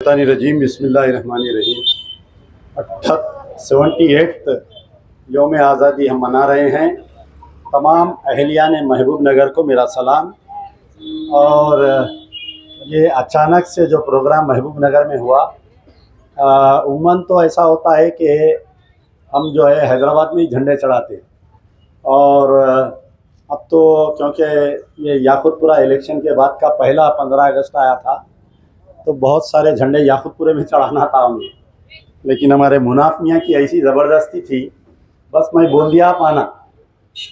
रजीम बिस्मिल्लाहिर्रहमानिर्रहीम 78th योम आज़ादी हम मना रहे हैं। तमाम अहलियान महबूब नगर को मेरा सलाम। और ये अचानक से जो प्रोग्राम महबूब नगर में हुआ, उमूमन तो ऐसा होता है कि हम जो है हैदराबाद में ही झंडे चढ़ाते, और अब तो क्योंकि ये याकूतपुरा इलेक्शन के बाद का पहला 15 अगस्त आया था, तो बहुत सारे झंडे याकूतपुरे में चढ़ाना था हमें, लेकिन हमारे मुनाफ मियाँ की ऐसी ज़बरदस्ती थी, बस मैं बोल दिया आप आना,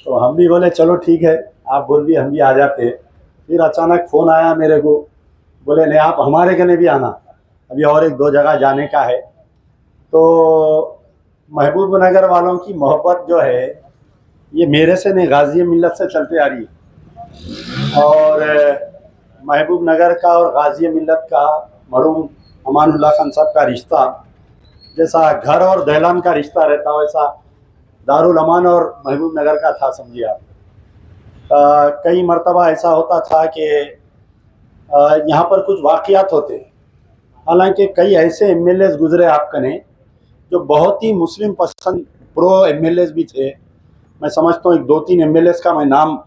तो हम भी बोले चलो ठीक है, आप बोल दिए हम भी आ जाते। फिर अचानक फ़ोन आया मेरे को, बोले नहीं आप हमारे कने भी आना, अभी और एक दो जगह जाने का है। तो महबूब नगर वालों की मोहब्बत जो है ये मेरे से नहीं, गाज़ी मिल्लत से चलते आ रही है। और महबूब नगर का और गाज़ी मिल्लत का मरहूम अमानुल्लाह खान साहब का रिश्ता जैसा घर और दहलान का रिश्ता रहता, वैसा दारुल अमान और महबूब नगर का था, समझिए आप। कई मरतबा ऐसा होता था कि यहाँ पर कुछ वाक़ियात होते, हालांकि कई ऐसे एमएलएस गुजरे आपके ने जो बहुत ही मुस्लिम पसंद प्रो एमएलएस भी थे। मैं समझता हूँ एक दो तीन एमएलएस का मैं नाम,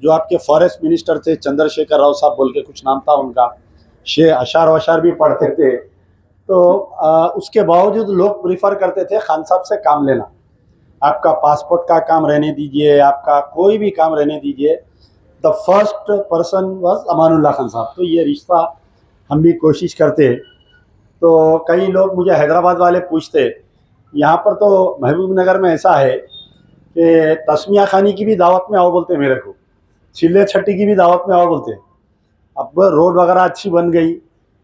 जो आपके फॉरेस्ट मिनिस्टर थे चंद्रशेखर राव साहब बोल के कुछ नाम था उनका, अशार वशार भी पढ़ते थे, तो उसके बावजूद लोग प्रीफर करते थे खान साहब से काम लेना। आपका पासपोर्ट का काम रहने दीजिए, आपका कोई भी काम रहने दीजिए, the first person was Amanullah Khan साहब। तो ये रिश्ता हम भी कोशिश करते। तो कई लोग मुझे हैदराबाद वाले पूछते, यहाँ पर तो महबूब नगर में ऐसा है कि तस्मिया खानी की भी दावत में आओ बोलते मेरे को, छिल्ले छट्टी की भी दावत में आओ बोलते। अब रोड वगैरह अच्छी बन गई,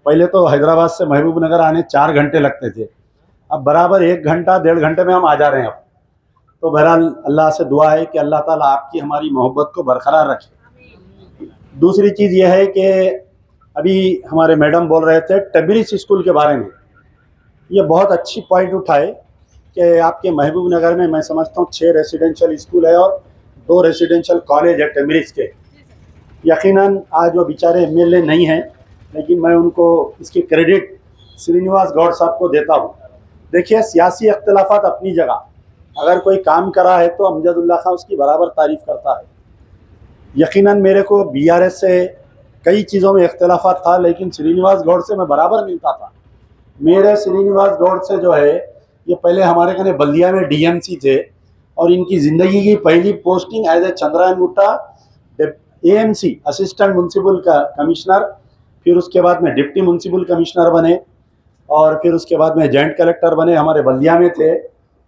पहले तो हैदराबाद से महबूब नगर आने 4 घंटे लगते थे, अब बराबर 1 घंटा 1.5 घंटे में हम आ जा रहे हैं अब। तो बहरहाल अल्लाह से दुआ है कि अल्लाह ताला आपकी हमारी मोहब्बत को बरकरार रखे। दूसरी चीज़ यह है कि अभी हमारे मैडम बोल रहे थे टेम्ब्रिज स्कूल के बारे में, ये बहुत अच्छी पॉइंट उठाए कि आपके महबूब नगर में मैं समझता हूँ 6 रेसिडेंशियल स्कूल है और 2 रेसिडेंशियल कॉलेज है टेम्ब्रिज के। यकीनन आज वो बेचारे एमएलए नहीं हैं, लेकिन मैं उनको इसकी क्रेडिट श्रीनिवास गौड़ साहब को देता हूँ। देखिए, सियासी अख्तिलाफात अपनी जगह, अगर कोई काम करा है तो अमजदुल्ला खान उसकी बराबर तारीफ़ करता है। यकीनन मेरे को बीआरएस से कई चीज़ों में इख्तिलाफात था, लेकिन श्रीनिवास गौड़ से मैं बराबर मिलता था। मेरे श्रीनिवास गौड़ से जो है, ये पहले हमारे कने बल्दिया में डीएमसी थे, और इनकी ज़िंदगी की पहली posting as a Chandrayangutta AMC assistant municipal का कमिश्नर, फिर उसके बाद में डिप्टी म्यूनसिपल कमिश्नर बने, और फिर उसके बाद में जॉइंट कलेक्टर बने, हमारे बल्दिया में थे।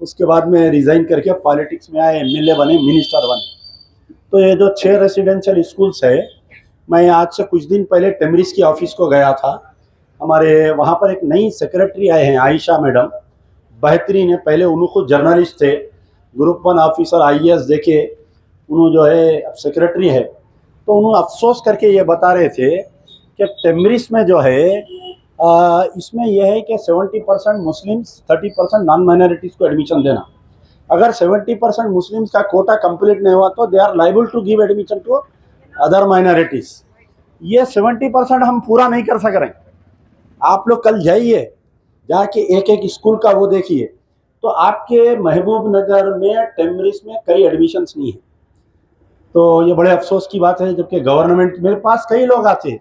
उसके बाद में रिज़ाइन करके पॉलिटिक्स में आए, एमएलए बने, मिनिस्टर बने। तो ये जो 6 रेसिडेंशियल स्कूल्स है, मैं आज से कुछ दिन पहले टेम्ब्रिज की ऑफिस को गया था। हमारे वहाँ पर एक नई सेक्रेटरी आए हैं, आयशा मैडम, बेहतरीन है। पहले उन्होंने खुद जर्नलिस्ट थे, ग्रुप 1 ऑफिसर आईएएस देखे, उन्होंने जो है अब सेक्रेटरी है। तो उन्होंने अफसोस करके ये बता रहे थे कि टेम्ब्रिज में जो है इसमें यह है कि 70% मुस्लिम्स 30% नॉन माइनॉरिटीज़ को एडमिशन देना। अगर 70% मुस्लिम्स का कोटा कंप्लीट नहीं हुआ तो they are liable to give admission to other minorities. ये 70% हम पूरा नहीं कर सक रहे। आप लोग कल जाइए, जाके एक एक स्कूल का वो देखिए, तो आपके महबूब नगर में टेम्ब्रिज में कई एडमिशन्स नहीं है। तो ये बड़े अफसोस की बात है, जबकि गवर्नमेंट, मेरे पास कई लोग आते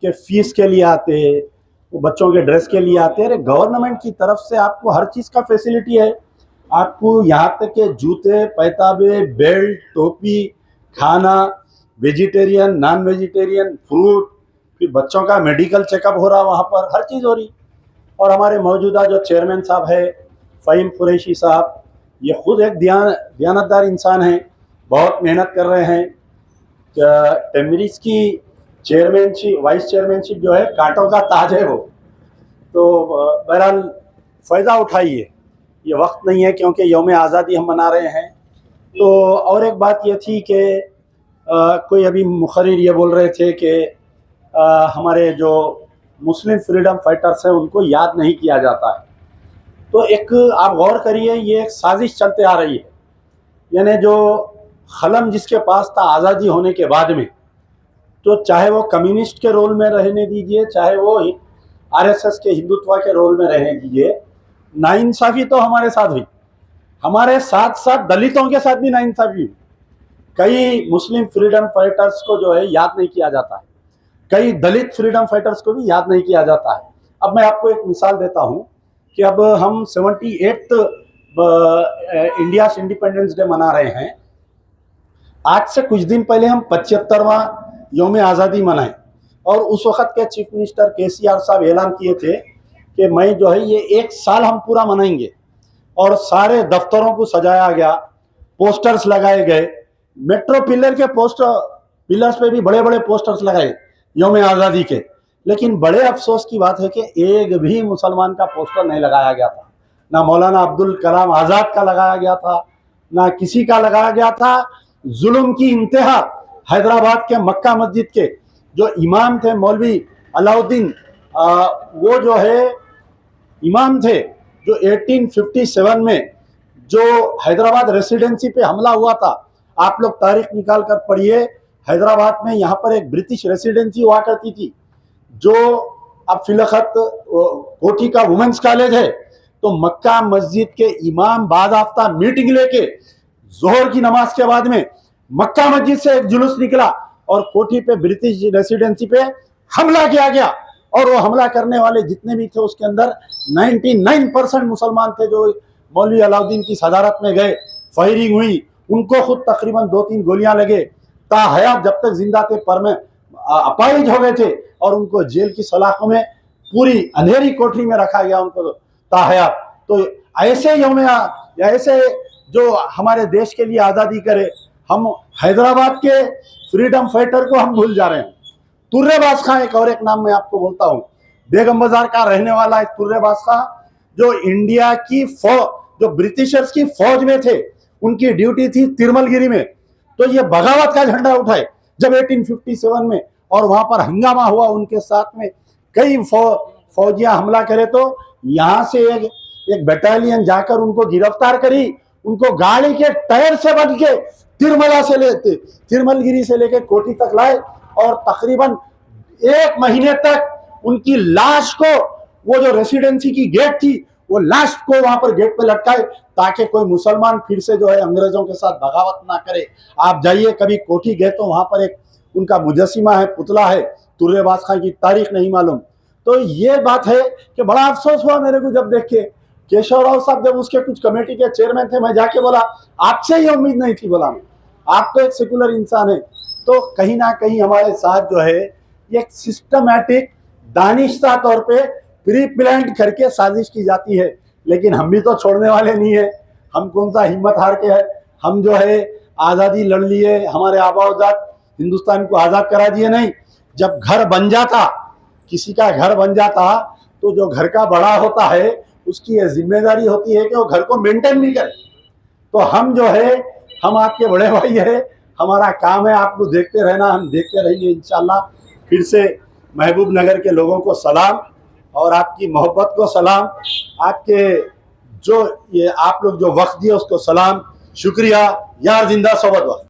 कि फ़ीस के लिए आते, वो बच्चों के ड्रेस के लिए आते हैं। अरे गवर्नमेंट की तरफ से आपको हर चीज़ का फैसिलिटी है, आपको यहाँ तक के जूते, पैताबे, बेल्ट, टोपी, खाना, वेजिटेरियन, नॉन वेजिटेरियन, फ्रूट, फिर बच्चों का मेडिकल चेकअप हो रहा, वहाँ पर हर चीज़ हो रही। और हमारे मौजूदा जो चेयरमैन साहब है फ़हीम कुरैशी साहब, ये खुद एक दयानतदार इंसान हैं, बहुत मेहनत कर रहे हैं। टेम्ब्रिज की चेयरमैनशिप, वाइस चेयरमैनशिप जो है कांटों का ताज है वो। तो बहरहाल फ़ायदा उठाइए, ये वक्त नहीं है, क्योंकि यौम आज़ादी हम मना रहे हैं। तो और एक बात ये थी कि कोई अभी मुखर्रिर ये बोल रहे थे कि हमारे जो मुस्लिम फ्रीडम फाइटर्स हैं उनको याद नहीं किया जाता है। तो एक आप गौर करिए, ये एक साजिश चलते आ रही है, यानी जो खलम जिसके पास था आज़ादी होने के बाद में, तो चाहे वो कम्युनिस्ट के रोल में रहने दीजिए, चाहे वो आरएसएस के हिंदुत्व के रोल में रहने दीजिए। नाइंसाफी तो हमारे साथ हुई, हमारे साथ साथ दलितों के साथ भी नाइंसाफी हुई। कई मुस्लिम फ्रीडम फाइटर्स को जो है याद नहीं किया जाता है, कई दलित फ्रीडम फाइटर्स को भी याद नहीं किया जाता है। अब मैं आपको एक मिसाल देता हूं कि अब हम 78th इंडिया इंडिपेंडेंस डे मना रहे हैं। आज से कुछ दिन पहले हम 75वां यौम आज़ादी मनाए और उस वक्त के चीफ मिनिस्टर केसीआर साहब ऐलान किए थे कि मैं जो है ये 1 साल हम पूरा मनाएंगे, और सारे दफ्तरों को सजाया गया, पोस्टर्स लगाए गए, मेट्रो पिलर के पिलर्स पे भी बड़े बड़े पोस्टर्स लगाए यौम आज़ादी के। लेकिन बड़े अफसोस की बात है कि एक भी मुसलमान का पोस्टर नहीं लगाया गया था, ना मौलाना अब्दुल कलाम आज़ाद का लगाया गया था, ना किसी का लगाया गया था। जुल्म की इंतहा हैदराबाद के मक्का मस्जिद के जो इमाम थे मौलवी अलाउद्दीन, वो जो है इमाम थे जो 1857 में जो हैदराबाद रेसिडेंसी पे हमला हुआ था। आप लोग तारीख निकाल कर पढ़िए, हैदराबाद में यहाँ पर एक ब्रिटिश रेसिडेंसी हुआ करती थी जो अब फिलखत कोठी का वुमेन्स कॉलेज है। तो मक्का मस्जिद के इमाम बाज़ाफ्ता मीटिंग लेके जोहर की नमाज के बाद में मक्का मस्जिद से एक जुलूस निकला और कोठी पे ब्रिटिश रेसिडेंसी पे हमला किया गया। और वो हमला करने वाले जितने भी थे उसके अंदर 99% मुसलमान थे जो मौलवी अलाउद्दीन की सदारत में गए। फायरिंग हुई, उनको खुद तकरीबन 2-3 गोलियां लगे, ताहयात जब तक जिंदा थे पर में अपाहिज हो गए थे और उनको जेल की सलाखों में पूरी अंधेरी कोठरी में रखा गया उनको ताहयात। तो ऐसे जो हमारे देश के लिए आज़ादी करे, हम हैदराबाद के फ्रीडम फाइटर को हम भूल जा रहे हैं। तुर्रेबाज खां, एक और एक नाम मैं आपको बोलता हूँ, बेगम बाजार का रहने वाला एक तुर्रेबाज खां जो इंडिया की जो ब्रिटिशर्स की फौज में थे, उनकी ड्यूटी थी तिरमलगिरी में। तो ये बगावत का झंडा उठाए जब 1857 में, और वहां पर हंगामा हुआ, उनके साथ में कई फौजियां हमला करे तो यहाँ से एक बटालियन जाकर उनको गिरफ्तार करी, उनको गाड़ी के टायर से बच के तिरमलगिरी से लेकर कोठी तक लाए और तकरीबन 1 महीने तक उनकी लाश को, वो जो रेसिडेंसी की गेट थी, वो लाश को वहां पर गेट पे लटकाए ताकि कोई मुसलमान फिर से जो है अंग्रेजों के साथ बगावत ना करे। आप जाइए कभी कोठी गए तो वहां पर एक उनका मुजस्सिमा है, पुतला है तुर्रेबाज खां की, तारीख नहीं मालूम। तो ये बात है कि बड़ा अफसोस हुआ मेरे को जब देख के केशव राव साहब जब उसके कुछ कमेटी के चेयरमैन थे, मैं जाके बोला आपसे ये उम्मीद नहीं थी, बोला आप तो एक सेकुलर इंसान है। तो कहीं ना कहीं हमारे साथ जो है एक सिस्टमैटिक दानिशता तौर पे प्री प्लान्ड करके साजिश की जाती है, लेकिन हम भी तो छोड़ने वाले नहीं है। हम कौन सा हिम्मत हार के है, हम जो है आज़ादी लड़ लिए, हमारे आबाओजाद हिंदुस्तान को आज़ाद करा दिए नहीं। जब घर बन जाता, किसी का घर बन जाता, तो जो घर का बड़ा होता है उसकी ये जिम्मेदारी होती है कि वो घर को मेंटेन भी करे। तो हम जो है, हम आपके बड़े भाई है, हमारा काम है आपको देखते रहना, हम देखते रहेंगे इंशाल्लाह। फिर से महबूब नगर के लोगों को सलाम और आपकी मोहब्बत को सलाम, आपके जो ये आप लोग जो वक्त दिए उसको सलाम, शुक्रिया। यार जिंदा सोबत वक्त।